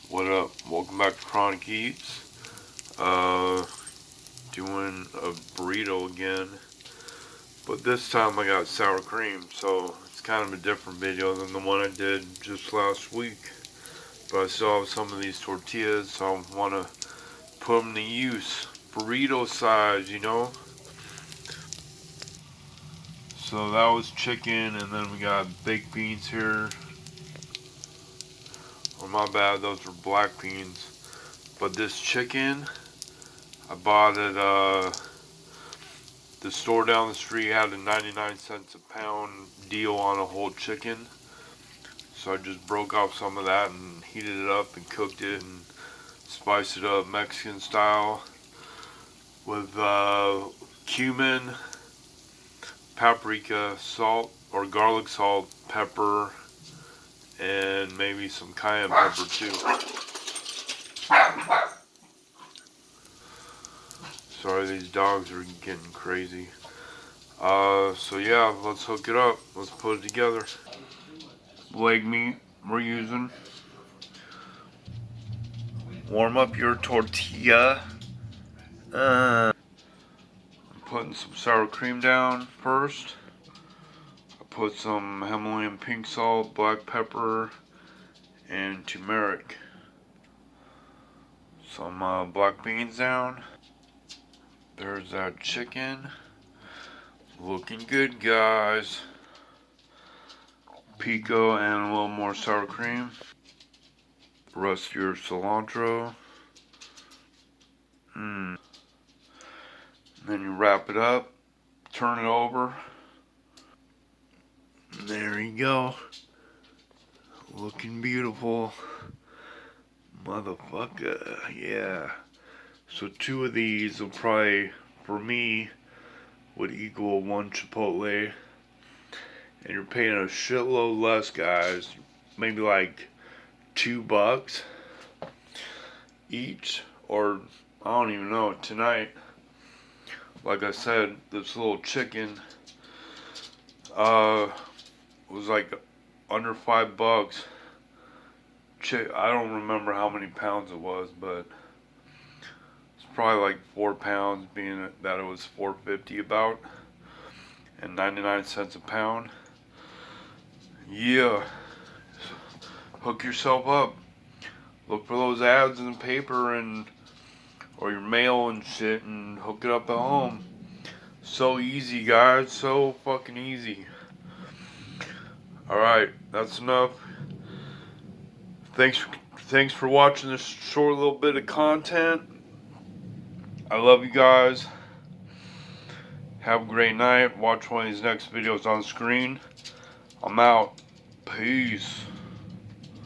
What up? Welcome back to Chronic Eats. Doing a burrito again, but this time I got sour cream, so it's kind of a different video than the one I did just last week. But I still have some of these tortillas, so I want to put them to use. Burrito size, you know? So that was chicken, and then we got baked beans here. Oh, my bad, those were black beans. But this chicken, I bought at the store down the street had a 99 cents a pound deal on a whole chicken. So I just broke off some of that and heated it up and cooked it and spiced it up Mexican style with cumin, paprika, salt or garlic salt, pepper, and maybe some cayenne pepper too. Sorry, these dogs are getting crazy. So yeah, let's hook it up. Let's put it together. Leg meat we're using. Warm up your tortilla. I'm putting some sour cream down first. I put some Himalayan pink salt, black pepper, and turmeric. Some black beans down. There's that chicken. Looking good, guys. Pico and a little more sour cream. Rest your cilantro. Then you wrap it up, turn it over. There you go. Looking beautiful. Motherfucker, yeah. So 2 of these will probably, for me, would equal 1 Chipotle. And you're paying a shitload less, guys. Maybe like $2 each, or I don't even know. Tonight, like I said, this little chicken was like under $5. I don't remember how many pounds it was, but it's probably like 4 pounds, being that it was $4.50 about, and 99 cents a pound. Yeah, hook yourself up. Look for those ads in the paper or your mail and shit, and hook it up at home. So easy, guys. So fucking easy. Alright, that's enough. Thanks for watching this short little bit of content. I love you guys. Have a great night. Watch one of these next videos on screen. I'm out. Peace.